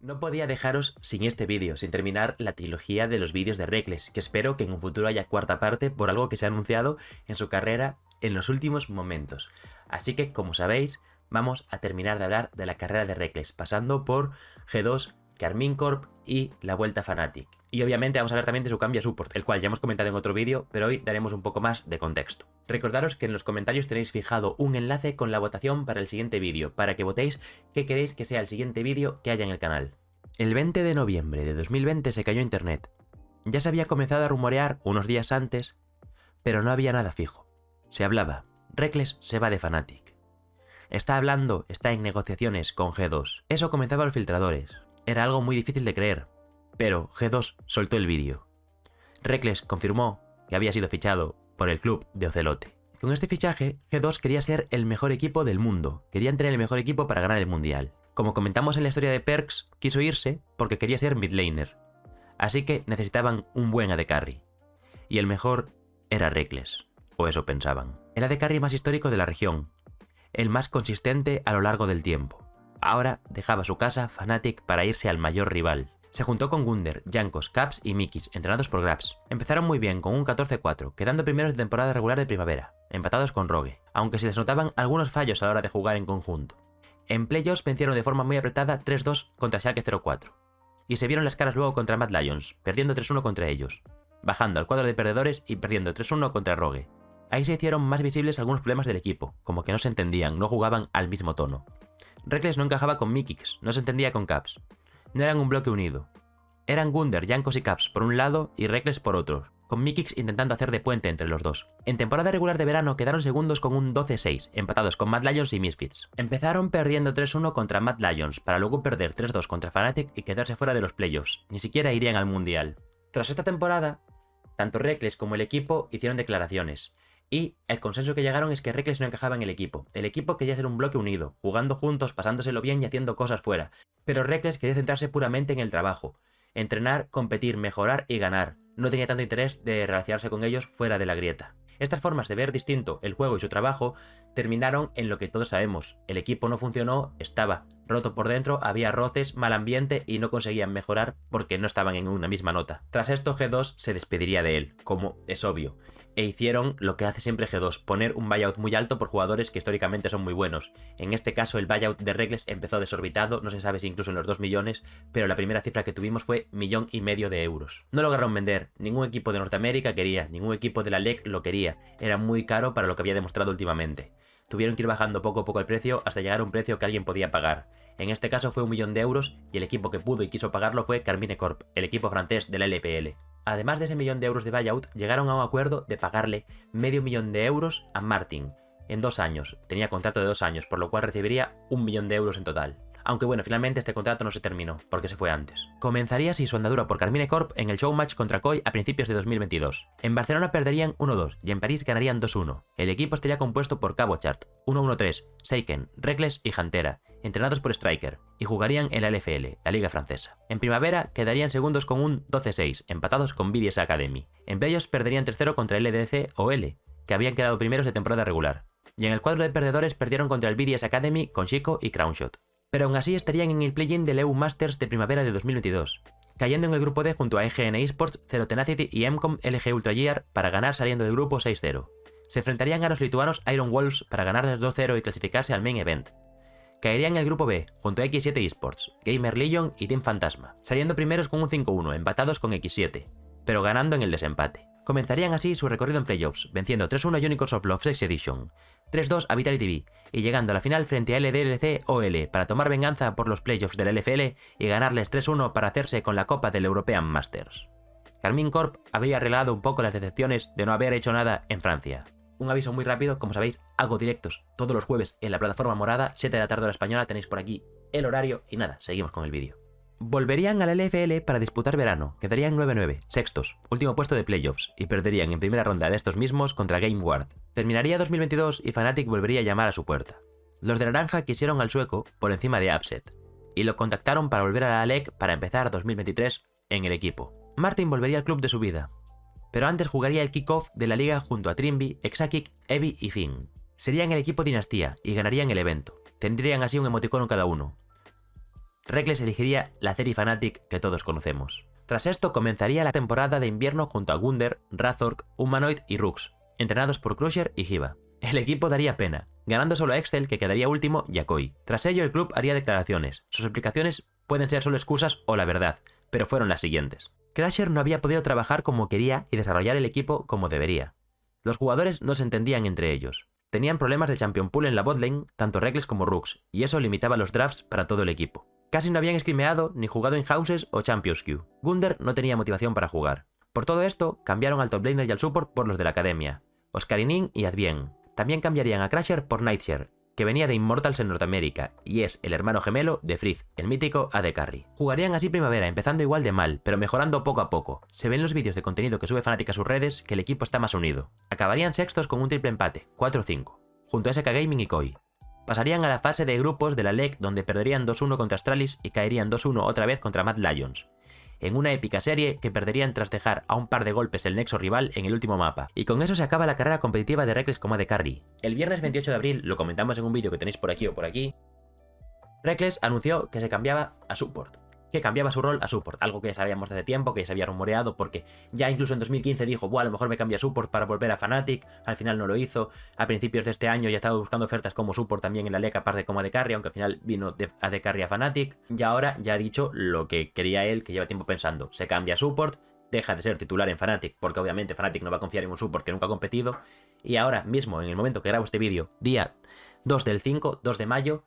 No podía dejaros sin este vídeo, sin terminar la trilogía de los vídeos de Reckless, que espero que en un futuro haya cuarta parte por algo que se ha anunciado en su carrera en los últimos momentos. Así que, como sabéis, vamos a terminar de hablar de la carrera de Reckless, pasando por G2, Karmine Corp y la Vuelta a Fnatic. Y obviamente vamos a hablar también de su cambio a support, el cual ya hemos comentado en otro vídeo, pero hoy daremos un poco más de contexto. Recordaros que en los comentarios tenéis fijado un enlace con la votación para el siguiente vídeo, para que votéis qué queréis que sea el siguiente vídeo que haya en el canal. El 20 de noviembre de 2020 se cayó internet. Ya se había comenzado a rumorear unos días antes, pero no había nada fijo. Se hablaba, Reckless se va de Fnatic. Está en negociaciones con G2. Eso comentaba los filtradores. Era algo muy difícil de creer, pero G2 soltó el vídeo. Reckless confirmó que había sido fichado por el club de Ocelote. Con este fichaje, G2 quería ser el mejor equipo del mundo. Querían tener el mejor equipo para ganar el mundial. Como comentamos en la historia de Perkz, quiso irse porque quería ser midlaner. Así que necesitaban un buen AD Carry. Y el mejor era Reckless, o eso pensaban. El AD Carry más histórico de la región. El más consistente a lo largo del tiempo. Ahora dejaba su casa, Fnatic, para irse al mayor rival. Se juntó con Wunder, Jankos, Caps y Mikis, entrenados por Grabs. Empezaron muy bien, con un 14-4, quedando primeros de temporada regular de primavera, empatados con Rogue, aunque se les notaban algunos fallos a la hora de jugar en conjunto. En playoffs vencieron de forma muy apretada 3-2 contra Schalke 04, y se vieron las caras luego contra Mad Lions, perdiendo 3-1 contra ellos, bajando al cuadro de perdedores y perdiendo 3-1 contra Rogue. Ahí se hicieron más visibles algunos problemas del equipo, como que no se entendían, no jugaban al mismo tono. Reckless no encajaba con Mikix, no se entendía con Caps. No eran un bloque unido. Eran Wunder, Jankos y Caps por un lado y Reckless por otro, con Mikix intentando hacer de puente entre los dos. En temporada regular de verano quedaron segundos con un 12-6, empatados con Mad Lions y Misfits. Empezaron perdiendo 3-1 contra Mad Lions, para luego perder 3-2 contra Fnatic y quedarse fuera de los playoffs, ni siquiera irían al mundial. Tras esta temporada, tanto Reckless como el equipo hicieron declaraciones. Y el consenso que llegaron es que Reckless no encajaba en el equipo. El equipo quería ser un bloque unido, jugando juntos, pasándoselo bien y haciendo cosas fuera. Pero Reckless quería centrarse puramente en el trabajo. Entrenar, competir, mejorar y ganar. No tenía tanto interés de relacionarse con ellos fuera de la grieta. Estas formas de ver distinto el juego y su trabajo terminaron en lo que todos sabemos. El equipo no funcionó, estaba roto por dentro, había roces, mal ambiente y no conseguían mejorar porque no estaban en una misma nota. Tras esto G2 se despediría de él, como es obvio. E hicieron lo que hace siempre G2, poner un buyout muy alto por jugadores que históricamente son muy buenos. En este caso el buyout de Reckless empezó desorbitado, no se sabe si incluso en los 2 millones, pero la primera cifra que tuvimos fue 1,5 millones de euros. No lograron vender, ningún equipo de Norteamérica quería, ningún equipo de la LEC lo quería, era muy caro para lo que había demostrado últimamente. Tuvieron que ir bajando poco a poco el precio hasta llegar a un precio que alguien podía pagar. En este caso fue 1 millón de euros y el equipo que pudo y quiso pagarlo fue Karmine Corp, el equipo francés de la LPL. Además de ese 1 millón de euros de buyout, llegaron a un acuerdo de pagarle medio millón de euros a Martin en 2 años. Tenía contrato de 2 años, por lo cual recibiría 1 millón de euros en total. Aunque bueno, finalmente este contrato no se terminó, porque se fue antes. Comenzaría así su andadura por Karmine Corp en el showmatch contra Koi a principios de 2022. En Barcelona perderían 1-2 y en París ganarían 2-1. El equipo estaría compuesto por Cabochart, 1-1-3, Seiken, Reckless y Hantera, entrenados por Striker, y jugarían en la LFL, la liga francesa. En primavera quedarían segundos con un 12-6, empatados con BDS Academy. En playoffs perderían 3-0 contra LDC o L, que habían quedado primeros de temporada regular. Y en el cuadro de perdedores perdieron contra el BDS Academy con Chico y Crownshot. Pero aún así estarían en el play-in del EU Masters de primavera de 2022, cayendo en el grupo D junto a EGN Esports, Zero Tenacity y Emcom LG Ultra Gear para ganar saliendo del grupo 6-0. Se enfrentarían a los lituanos Iron Wolves para ganarles 2-0 y clasificarse al Main Event. Caerían en el grupo B junto a X7 Esports, Gamer Legion y Team Fantasma, saliendo primeros con un 5-1, empatados con X7, pero ganando en el desempate. Comenzarían así su recorrido en playoffs, venciendo 3-1 a Unicorns of Love 6 Edition, 3-2 a Vitality V y llegando a la final frente a LDLC OL para tomar venganza por los playoffs del LFL y ganarles 3-1 para hacerse con la copa del European Masters. Karmine Corp había arreglado un poco las decepciones de no haber hecho nada en Francia. Un aviso muy rápido, como sabéis, hago directos todos los jueves en la plataforma morada, 7 de la tarde hora española, tenéis por aquí el horario y nada, seguimos con el vídeo. Volverían a la LFL para disputar verano, quedarían 9-9, sextos, último puesto de playoffs, y perderían en primera ronda de estos mismos contra GameWard. Terminaría 2022 y Fnatic volvería a llamar a su puerta. Los de naranja quisieron al sueco por encima de Upset, y lo contactaron para volver a la LEC para empezar 2023 en el equipo. Martin volvería al club de su vida, pero antes jugaría el kickoff de la liga junto a Trimby, Exakik, Evi y Finn. Serían el equipo Dinastía y ganarían el evento. Tendrían así un emoticono cada uno. Reckless elegiría la serie Fnatic que todos conocemos. Tras esto comenzaría la temporada de invierno junto a Wunder, Razork, Humanoid y Rux, entrenados por Crusher y Hiva. El equipo daría pena, ganando solo a Excel, que quedaría último, y a Koi. Tras ello el club haría declaraciones. Sus explicaciones pueden ser solo excusas o la verdad, pero fueron las siguientes. Crusher no había podido trabajar como quería y desarrollar el equipo como debería. Los jugadores no se entendían entre ellos. Tenían problemas de champion pool en la botlane, tanto Reckless como Rux, y eso limitaba los drafts para todo el equipo. Casi no habían scrimeado ni jugado en houses o champions queue. Wunder no tenía motivación para jugar. Por todo esto, cambiaron al top laner y al support por los de la academia, Oscarinin y Advien. También cambiarían a Crusher por Nightshare, que venía de Immortals en Norteamérica, y es el hermano gemelo de Frizz, el mítico AD Carry. Jugarían así primavera, empezando igual de mal, pero mejorando poco a poco. Se ven los vídeos de contenido que sube Fnatic a sus redes que el equipo está más unido. Acabarían sextos con un triple empate, 4-5, junto a SK Gaming y Koi. Pasarían a la fase de grupos de la LEC, donde perderían 2-1 contra Astralis y caerían 2-1 otra vez contra Mad Lions, en una épica serie que perderían tras dejar a un par de golpes el nexo rival en el último mapa. Y con eso se acaba la carrera competitiva de Reckless como AD Carry. El viernes 28 de abril, lo comentamos en un vídeo que tenéis por aquí o por aquí, Reckless anunció que se cambiaba a support. Que cambiaba su rol a support, algo que ya sabíamos desde tiempo, que ya se había rumoreado, porque ya incluso en 2015 dijo, a lo mejor me cambio a support para volver a Fnatic, al final no lo hizo. A principios de este año ya estaba buscando ofertas como support también en la LEC, aparte como AD Carry, aunque al final vino de AD Carry a Fnatic. Y ahora ya ha dicho lo que quería él, que lleva tiempo pensando, se cambia a support, deja de ser titular en Fnatic, porque obviamente Fnatic no va a confiar en un support que nunca ha competido. Y ahora mismo, en el momento que grabo este vídeo, día 2 de mayo,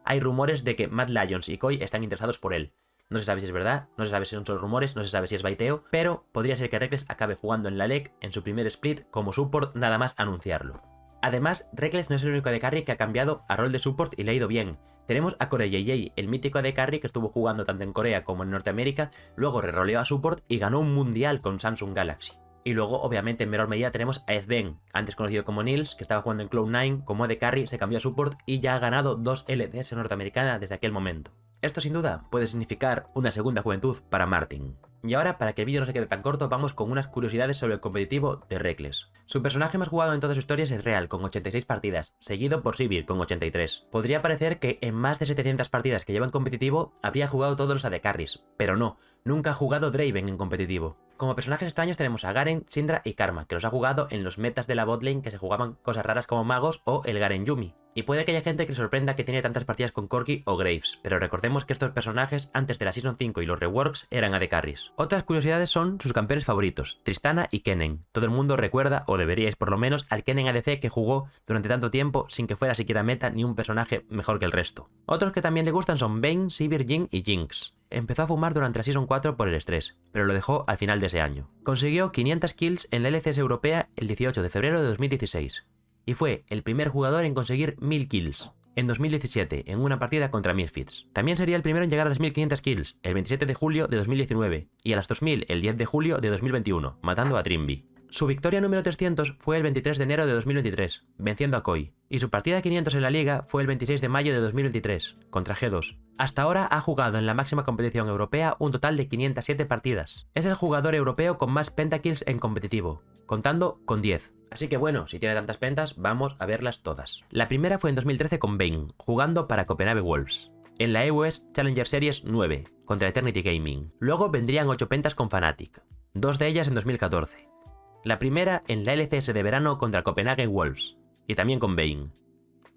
hay rumores de que Mad Lions y Koi están interesados por él. No se sabe si es verdad, no se sabe si son solo rumores, no se sabe si es baiteo, pero podría ser que Reckless acabe jugando en la LEC en su primer split como support nada más anunciarlo. Además, Reckless no es el único AD Carry que ha cambiado a rol de support y le ha ido bien. Tenemos a CoreJJ, el mítico AD Carry que estuvo jugando tanto en Corea como en Norteamérica, luego reroleó a support y ganó un mundial con Samsung Galaxy. Y luego, obviamente, en menor medida tenemos a Ezben, antes conocido como Nils, que estaba jugando en Cloud9 como AD Carry, se cambió a support y ya ha ganado 2 LCS norteamericana desde aquel momento. Esto sin duda puede significar una segunda juventud para Martin. Y ahora, para que el vídeo no se quede tan corto, vamos con unas curiosidades sobre el competitivo de Reckless. Su personaje más jugado en toda su historia es Real, con 86 partidas, seguido por Sivir, con 83. Podría parecer que en más de 700 partidas que lleva en competitivo, habría jugado todos los AD Carries, pero no, nunca ha jugado Draven en competitivo. Como personajes extraños tenemos a Garen, Syndra y Karma, que los ha jugado en los metas de la botlane que se jugaban cosas raras como magos o el Garen Yuumi. Y puede que haya gente que le sorprenda que tiene tantas partidas con Corki o Graves, pero recordemos que estos personajes antes de la Season 5 y los reworks eran AD Carries. Otras curiosidades son sus campeones favoritos, Tristana y Kennen. Todo el mundo recuerda, o deberíais por lo menos, al Kennen ADC que jugó durante tanto tiempo sin que fuera siquiera meta ni un personaje mejor que el resto. Otros que también le gustan son Vayne, Sivir, Jhin y Jinx. Empezó a fumar durante la Season 4 por el estrés, pero lo dejó al final de ese año. Consiguió 500 kills en la LCS europea el 18 de febrero de 2016. Y fue el primer jugador en conseguir 1000 kills, en 2017, en una partida contra Misfits. También sería el primero en llegar a las 1500 kills, el 27 de julio de 2019, y a las 2000 el 10 de julio de 2021, matando a Trimby. Su victoria número 300 fue el 23 de enero de 2023, venciendo a Koi, y su partida 500 en la liga fue el 26 de mayo de 2023, contra G2. Hasta ahora ha jugado en la máxima competición europea un total de 507 partidas. Es el jugador europeo con más pentakills en competitivo, contando con 10. Así que bueno, si tiene tantas pentas, vamos a verlas todas. La primera fue en 2013 con Vayne, jugando para Copenhague Wolves, en la EUS Challenger Series 9, contra Eternity Gaming. Luego vendrían 8 pentas con Fnatic, 2 de ellas en 2014. La primera en la LCS de verano contra Copenhague Wolves, y también con Vayne.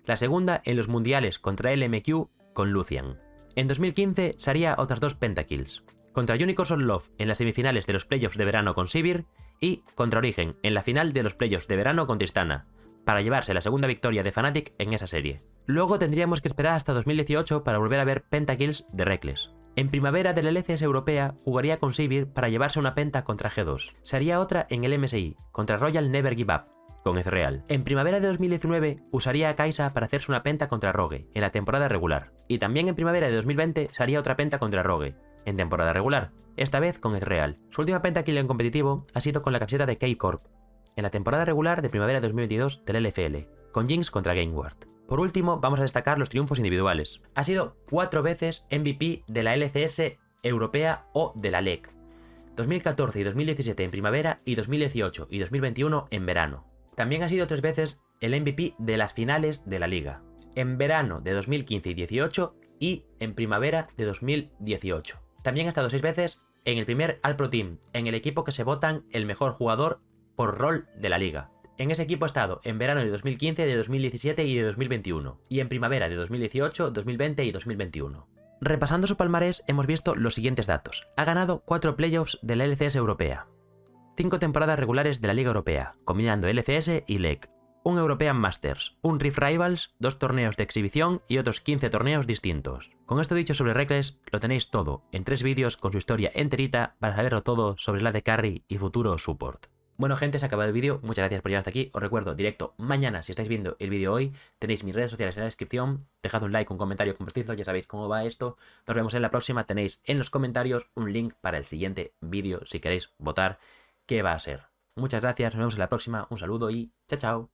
La segunda en los mundiales contra LMQ con Lucian. En 2015 se haría otras 2 pentakills, contra Unicorns of Love en las semifinales de los playoffs de verano con Sivir, y contra Origen en la final de los playoffs de verano con Tristana, para llevarse la segunda victoria de Fnatic en esa serie. Luego tendríamos que esperar hasta 2018 para volver a ver pentakills de Reckless. En primavera de la LCS europea jugaría con Sivir para llevarse una penta contra G2. Se haría otra en el MSI, contra Royal Never Give Up, con Ezreal. En primavera de 2019 usaría a Kai'Sa para hacerse una penta contra Rogue, en la temporada regular. Y también en primavera de 2020 se haría otra penta contra Rogue, en temporada regular, esta vez con Ezreal. Su última pentakill en competitivo ha sido con la camiseta de K-Corp, en la temporada regular de primavera de 2022 del LFL, con Jinx contra GameWard. Por último, vamos a destacar los triunfos individuales. Ha sido 4 veces MVP de la LCS europea o de la LEC. 2014 y 2017 en primavera y 2018 y 2021 en verano. También ha sido 3 veces el MVP de las finales de la liga. En verano de 2015 y 18 y en primavera de 2018. También ha estado 6 veces en el primer All-Pro Team, en el equipo que se votan el mejor jugador por rol de la liga. En ese equipo ha estado en verano de 2015, de 2017 y de 2021, y en primavera de 2018, 2020 y 2021. Repasando su palmarés hemos visto los siguientes datos. Ha ganado 4 playoffs de la LCS europea, 5 temporadas regulares de la Liga Europea, combinando LCS y LEC, un European Masters, un Rift Rivals, 2 torneos de exhibición y otros 15 torneos distintos. Con esto dicho sobre Rekkles, lo tenéis todo en 3 vídeos con su historia enterita para saberlo todo sobre la de carry y futuro support. Bueno gente, se ha acabado el vídeo, muchas gracias por llegar hasta aquí, os recuerdo, directo mañana si estáis viendo el vídeo hoy, tenéis mis redes sociales en la descripción, dejad un like, un comentario, compartidlo, ya sabéis cómo va esto, nos vemos en la próxima, tenéis en los comentarios un link para el siguiente vídeo si queréis votar qué va a ser. Muchas gracias, nos vemos en la próxima, un saludo y chao chao.